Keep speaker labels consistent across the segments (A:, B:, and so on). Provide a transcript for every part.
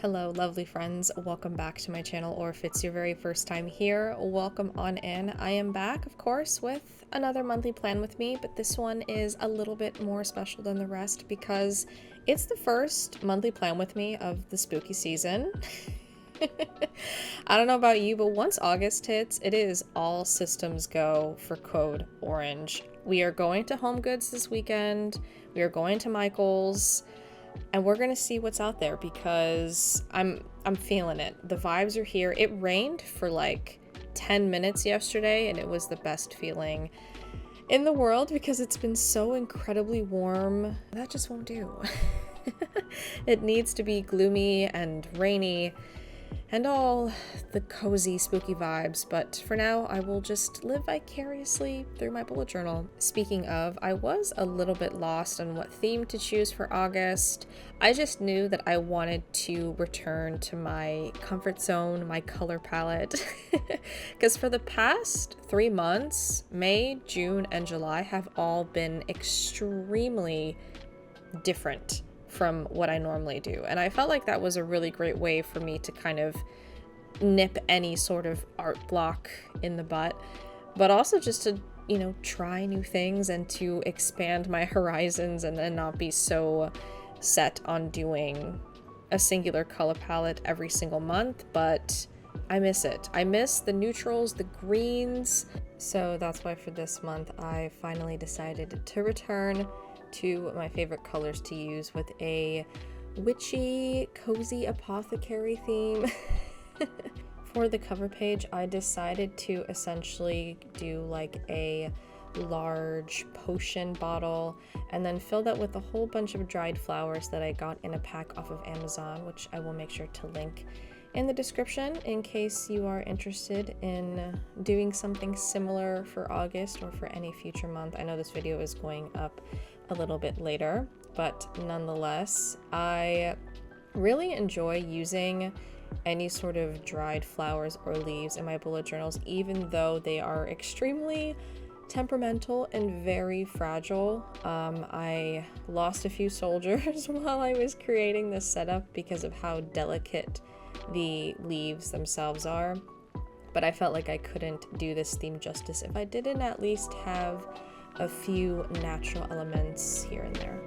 A: Hello, lovely friends. Welcome back to my channel, or if it's your very first time here, welcome on in. I am back, of course, with another monthly plan with me, but this one is a little bit more special than the rest because it's the first monthly plan with me of the spooky season. I don't know about you, but once August hits, it is all systems go for Code Orange. We are going to Home Goods this weekend. We are going to Michael's. And we're gonna see what's out there because I'm feeling it. The vibes are here. It rained for like 10 minutes yesterday and it was the best feeling in the world because it's been so incredibly warm. That just won't do. It needs to be gloomy and rainy and all the cozy, spooky vibes, but for now, I will just live vicariously through my bullet journal. Speaking of, I was a little bit lost on what theme to choose for August. I just knew that I wanted to return to my comfort zone, my color palette, because for the past 3 months, May, June, and July have all been extremely different from what I normally do. And I felt like that was a really great way for me to kind of nip any sort of art block in the butt, but also just to, you know, try new things and to expand my horizons and then not be so set on doing a singular color palette every single month. But I miss it. I miss the neutrals, the greens. So that's why for this month, I finally decided to return to my favorite colors to use with a witchy, cozy apothecary theme. For the cover page, I decided to essentially do like a large potion bottle and then fill that with a whole bunch of dried flowers that I got in a pack off of Amazon, which I will make sure to link in the description in case you are interested in doing something similar for August or for any future month. I know this video is going up a little bit later, but nonetheless, I really enjoy using any sort of dried flowers or leaves in my bullet journals, even though they are extremely temperamental and very fragile. I lost a few soldiers while I was creating this setup because of how delicate the leaves themselves are, but I felt like I couldn't do this theme justice if I didn't at least have a few natural elements here and there.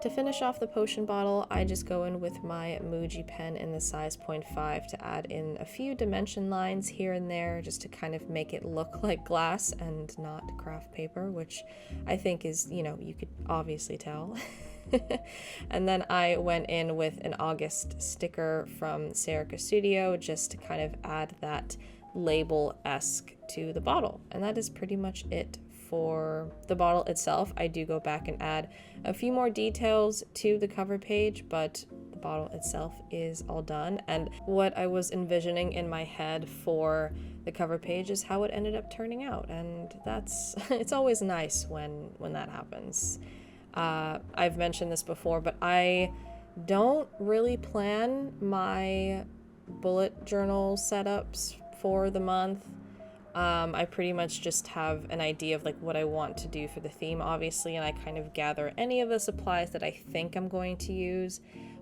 A: To finish off the potion bottle, I just go in with my Muji pen in the size 0.5 to add in a few dimension lines here and there just to kind of make it look like glass and not craft paper, which I think is, you know, you could obviously tell. And then I went in with an August sticker from Serica Studio just to kind of add that label-esque to the bottle. And that is pretty much it for the bottle itself. I do go back and add a few more details to the cover page, but the bottle itself is all done. And what I was envisioning in my head for the cover page is how it ended up turning out. And that's, it's always nice when that happens. I've mentioned this before, but I don't really plan my bullet journal setups for the month. I pretty much just have an idea of like what I want to do for the theme, obviously, and I kind of gather any of the supplies that I think I'm going to use,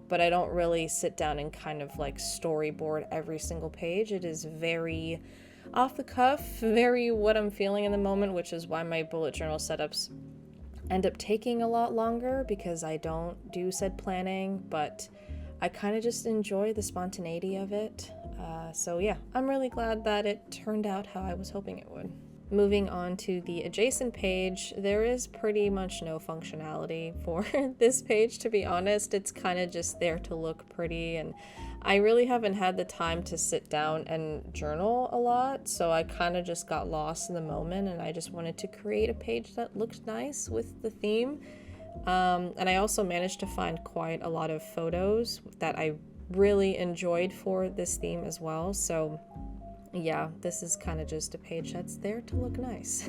A: but I don't really sit down and kind of like storyboard every single page. It is very off the cuff, very what I'm feeling in the moment, which is why my bullet journal setups end up taking a lot longer, because I don't do said planning, but I kind of just enjoy the spontaneity of it. So yeah, I'm really glad that it turned out how I was hoping it would. Moving on to the adjacent page, there is pretty much no functionality for this page, to be honest. It's kind of just there to look pretty, and I really haven't had the time to sit down and journal a lot, so I kind of just got lost in the moment, and I just wanted to create a page that looked nice with the theme. And I also managed to find quite a lot of photos that I really enjoyed for this theme as well. So yeah, this is kind of just a page that's there to look nice.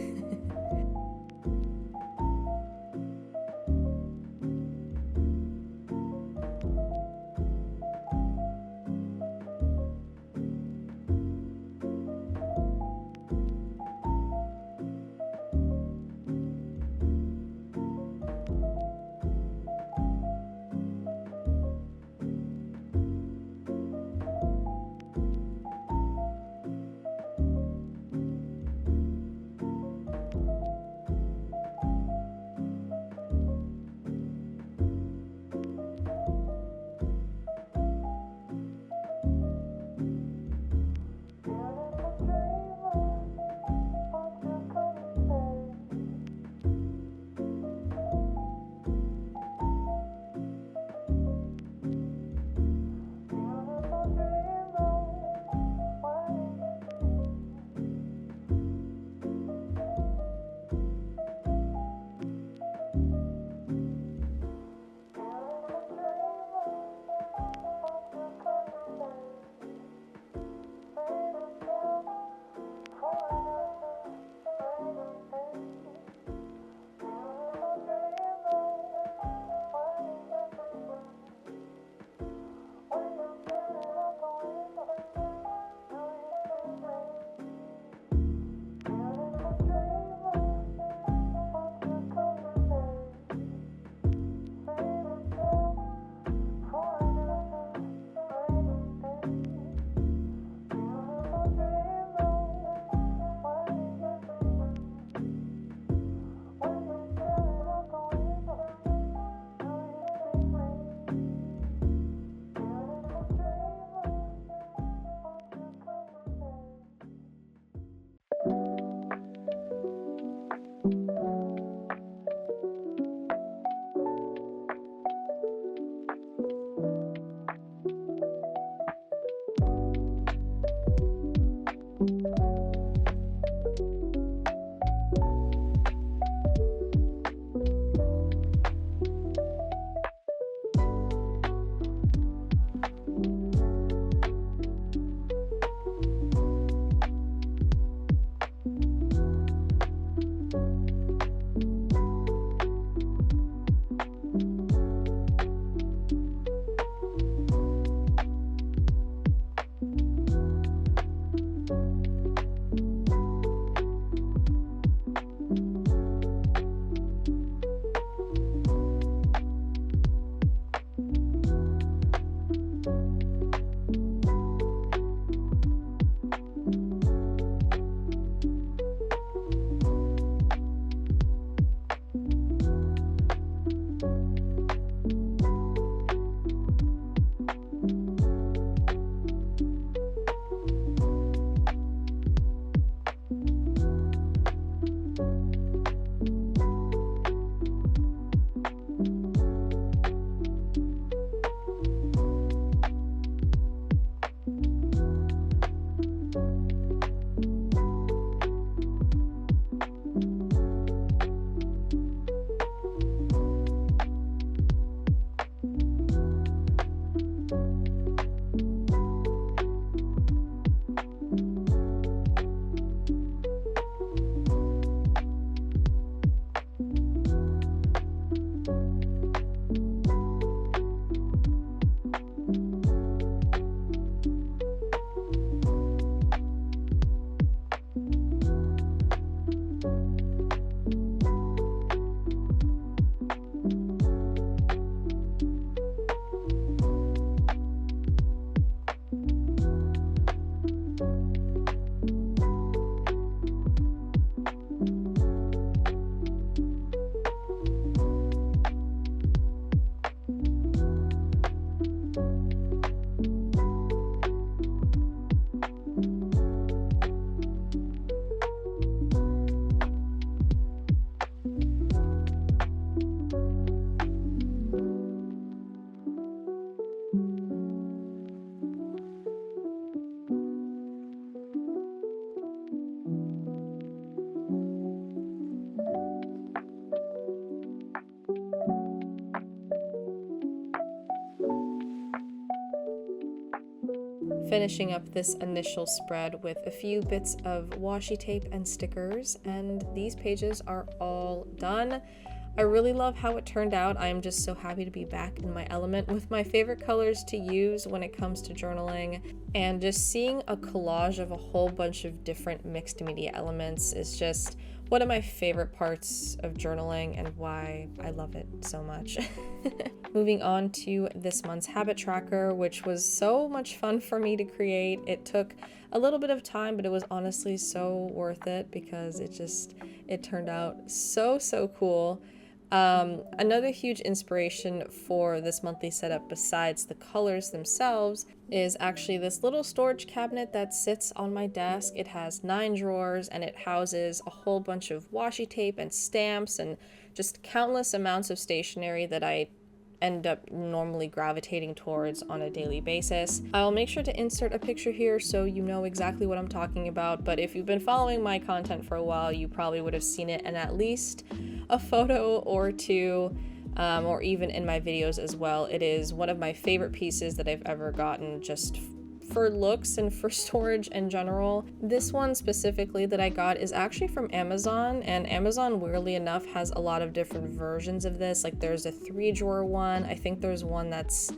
A: finishing up this initial spread with a few bits of washi tape and stickers, and these pages are all done. I really love how it turned out. I am just so happy to be back in my element with my favorite colors to use when it comes to journaling, and just seeing a collage of a whole bunch of different mixed media elements is just one of my favorite parts of journaling and why I love it so much. Moving on to this month's habit tracker, which was so much fun for me to create. It took a little bit of time, but it was honestly so worth it because it turned out so cool. Another huge inspiration for this monthly setup, besides the colors themselves, is actually this little storage cabinet that sits on my desk. It has 9 drawers and it houses a whole bunch of washi tape and stamps and just countless amounts of stationery that I end up normally gravitating towards on a daily basis. I'll make sure to insert a picture here so you know exactly what I'm talking about, but if you've been following my content for a while, you probably would have seen it in at least a photo or two, or even in my videos as well. It is one of my favorite pieces that I've ever gotten, just for looks and for storage in general. This one specifically that I got is actually from Amazon, and Amazon, weirdly enough, has a lot of different versions of this. Like there's a 3-drawer one, I think there's one that's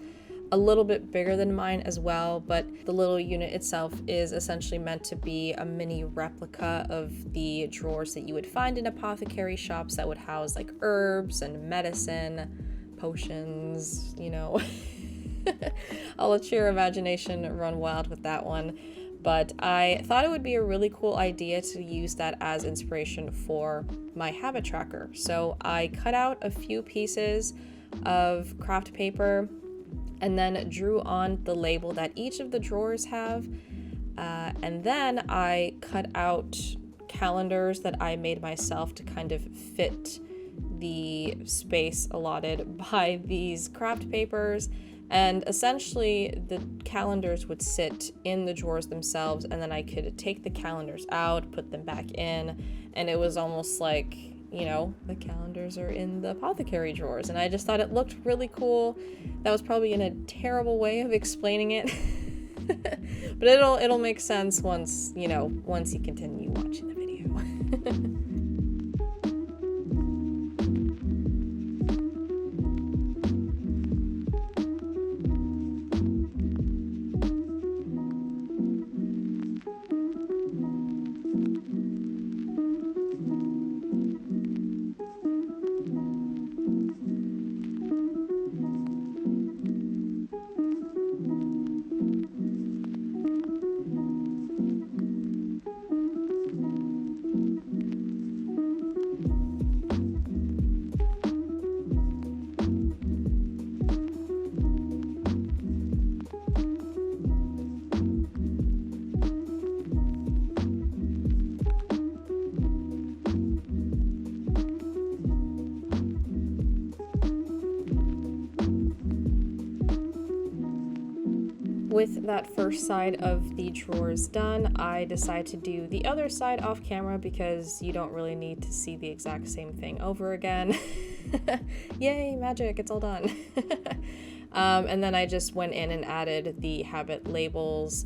A: a little bit bigger than mine as well, but the little unit itself is essentially meant to be a mini replica of the drawers that you would find in apothecary shops that would house like herbs and medicine, potions, you know. I'll let your imagination run wild with that one, but I thought it would be a really cool idea to use that as inspiration for my habit tracker. So I cut out a few pieces of craft paper and then drew on the label that each of the drawers have, and then I cut out calendars that I made myself to kind of fit the space allotted by these craft papers. And essentially the calendars would sit in the drawers themselves, and then I could take the calendars out, put them back in, and it was almost like, you know, the calendars are in the apothecary drawers. And I just thought it looked really cool. That was probably in a terrible way of explaining it. But it'll make sense once you continue watching the video. With that first side of the drawers done, I decided to do the other side off camera because you don't really need to see the exact same thing over again. Yay, magic, it's all done. And then I just went in and added the habit labels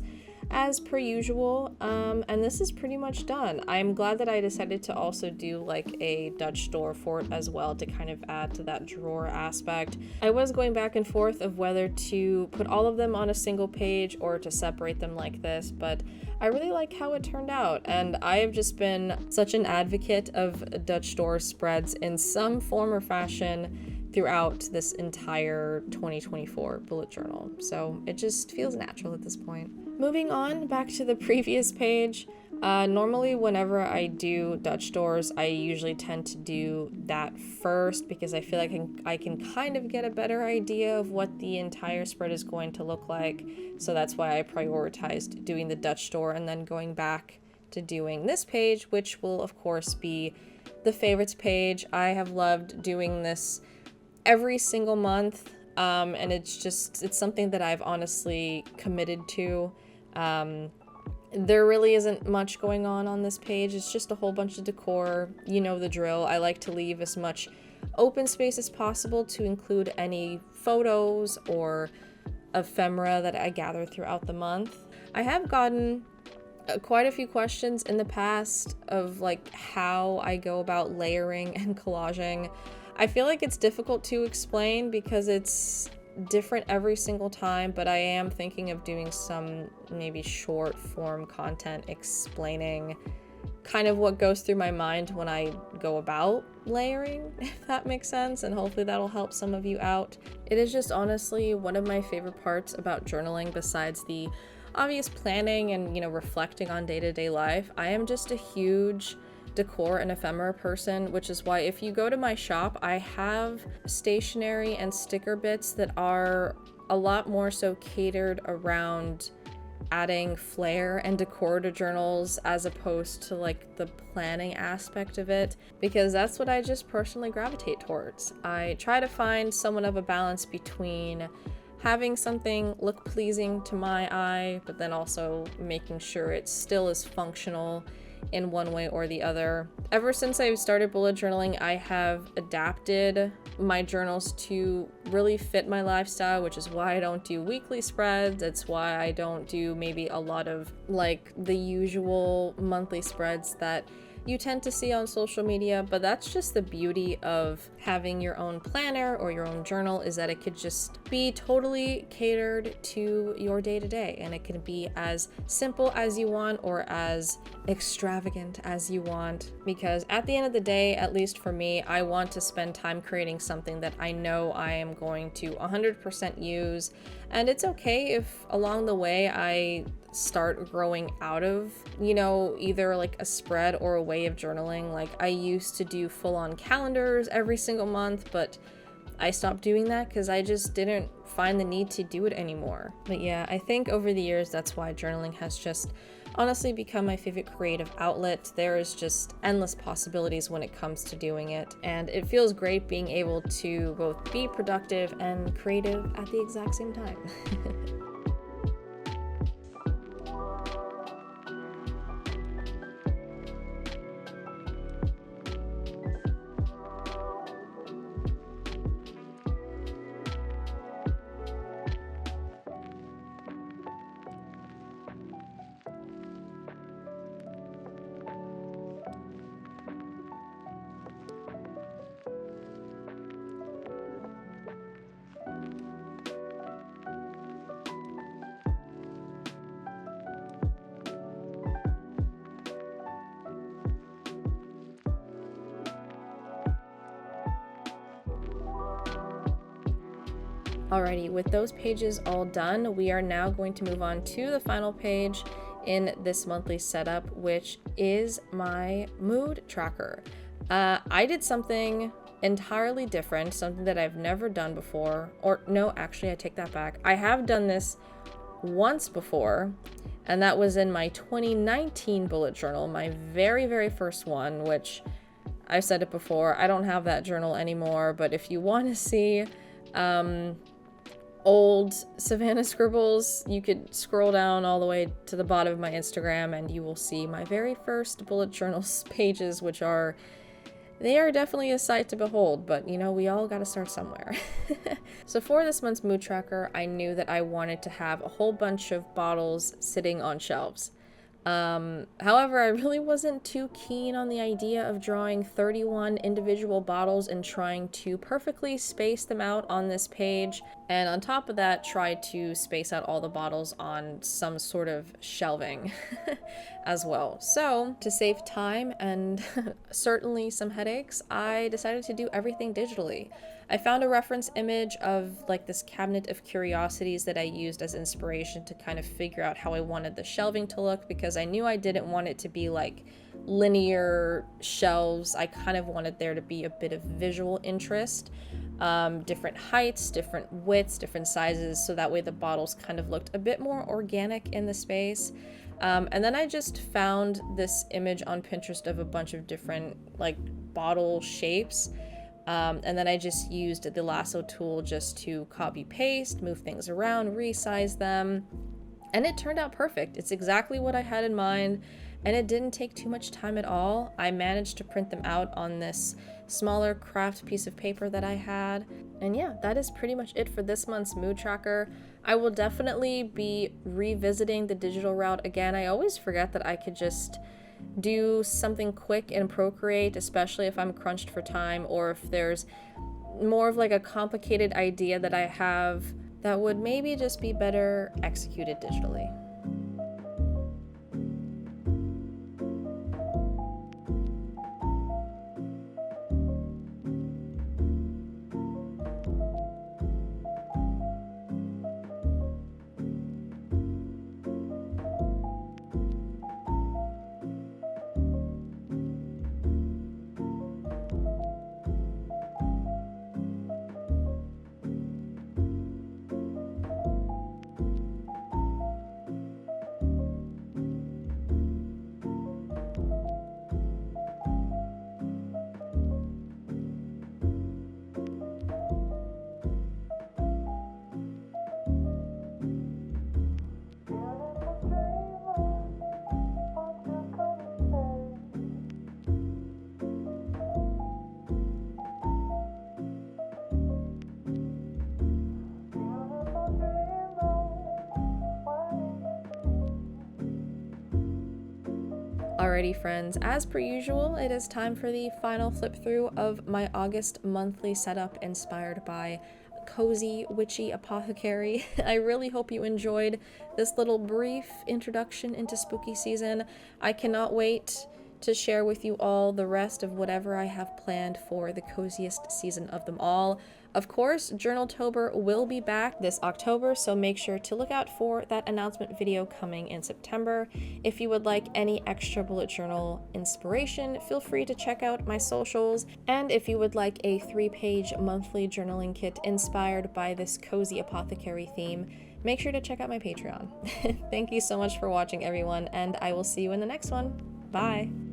A: as per usual, and this is pretty much done. I'm glad that I decided to also do like a Dutch door for it as well to kind of add to that drawer aspect. I was going back and forth of whether to put all of them on a single page or to separate them like this, but I really like how it turned out, and I have just been such an advocate of Dutch door spreads in some form or fashion throughout this entire 2024 bullet journal, so it just feels natural at this point. Moving on back to the previous page, normally whenever I do Dutch doors, I usually tend to do that first because I feel like I can kind of get a better idea of what the entire spread is going to look like, so that's why I prioritized doing the Dutch door and then going back to doing this page, which will of course be the favorites page. I have loved doing this every single month, and it's something that I've honestly committed to. There really isn't much going on this page. It's just a whole bunch of decor. You know the drill. I like to leave as much open space as possible to include any photos or ephemera that I gather throughout the month. I have gotten quite a few questions in the past of like how I go about layering and collaging. I feel like it's difficult to explain because it's different every single time, but I am thinking of doing some maybe short form content explaining kind of what goes through my mind when I go about layering, if that makes sense, and hopefully that'll help some of you out. It is just honestly one of my favorite parts about journaling, besides the obvious planning and, you know, reflecting on day-to-day life. I am just a huge decor and ephemera person, which is why if you go to my shop, I have stationery and sticker bits that are a lot more so catered around adding flair and decor to journals as opposed to like the planning aspect of it, because that's what I just personally gravitate towards. I try to find somewhat of a balance between having something look pleasing to my eye, but then also making sure it still is functional in one way or the other. Ever since I started bullet journaling, I have adapted my journals to really fit my lifestyle, which is why I don't do weekly spreads. It's why I don't do maybe a lot of like the usual monthly spreads that you tend to see on social media, but that's just the beauty of having your own planner or your own journal, is that it could just be totally catered to your day-to-day, and it can be as simple as you want or as extravagant as you want, because at the end of the day, at least for me, I want to spend time creating something that I know I am going to 100% use. And it's okay if along the way I start growing out of, you know, either like a spread or a way of journaling. Like I used to do full-on calendars every single month, but I stopped doing that because I just didn't find the need to do it anymore. But yeah, I think over the years, that's why journaling has just honestly become my favorite creative outlet. There is just endless possibilities when it comes to doing it, and it feels great being able to both be productive and creative at the exact same time. Alrighty, with those pages all done, we are now going to move on to the final page in this monthly setup, which is my mood tracker. I did something entirely different, something that I've never done before. Or no, actually I take that back. I have done this once before, and that was in my 2019 bullet journal, my very, very first one, which I've said it before, I don't have that journal anymore, but if you want to see old Savannah scribbles, you could scroll down all the way to the bottom of my Instagram and you will see my very first bullet journal pages, which are, they are definitely a sight to behold, but you know, we all gotta start somewhere. So for this month's mood tracker, I knew that I wanted to have a whole bunch of bottles sitting on shelves. However, I really wasn't too keen on the idea of drawing 31 individual bottles and trying to perfectly space them out on this page, and on top of that, try to space out all the bottles on some sort of shelving as well. So, to save time and certainly some headaches, I decided to do everything digitally. I found a reference image of like this cabinet of curiosities that I used as inspiration to kind of figure out how I wanted the shelving to look, because I knew I didn't want it to be like linear shelves. I kind of wanted there to be a bit of visual interest, different heights, different widths, different sizes, so that way the bottles kind of looked a bit more organic in the space. And then I just found this image on Pinterest of a bunch of different like bottle shapes. And then I just used the lasso tool just to copy paste, move things around, resize them, and it turned out perfect. It's exactly what I had in mind, and it didn't take too much time at all. I managed to print them out on this smaller craft piece of paper that I had. And yeah, that is pretty much it for this month's mood tracker. I will definitely be revisiting the digital route again. I always forget that I could just do something quick in Procreate, especially if I'm crunched for time, or if there's more of like a complicated idea that I have that would maybe just be better executed digitally. Alrighty friends, as per usual, it is time for the final flip through of my August monthly setup inspired by Cozy Witchy Apothecary. I really hope you enjoyed this little brief introduction into spooky season. I cannot wait to share with you all the rest of whatever I have planned for the coziest season of them all. Of course, Journaltober will be back this October, so make sure to look out for that announcement video coming in September. If you would like any extra bullet journal inspiration, feel free to check out my socials. And if you would like a 3-page monthly journaling kit inspired by this cozy apothecary theme, make sure to check out my Patreon. Thank you so much for watching, everyone, and I will see you in the next one. Bye!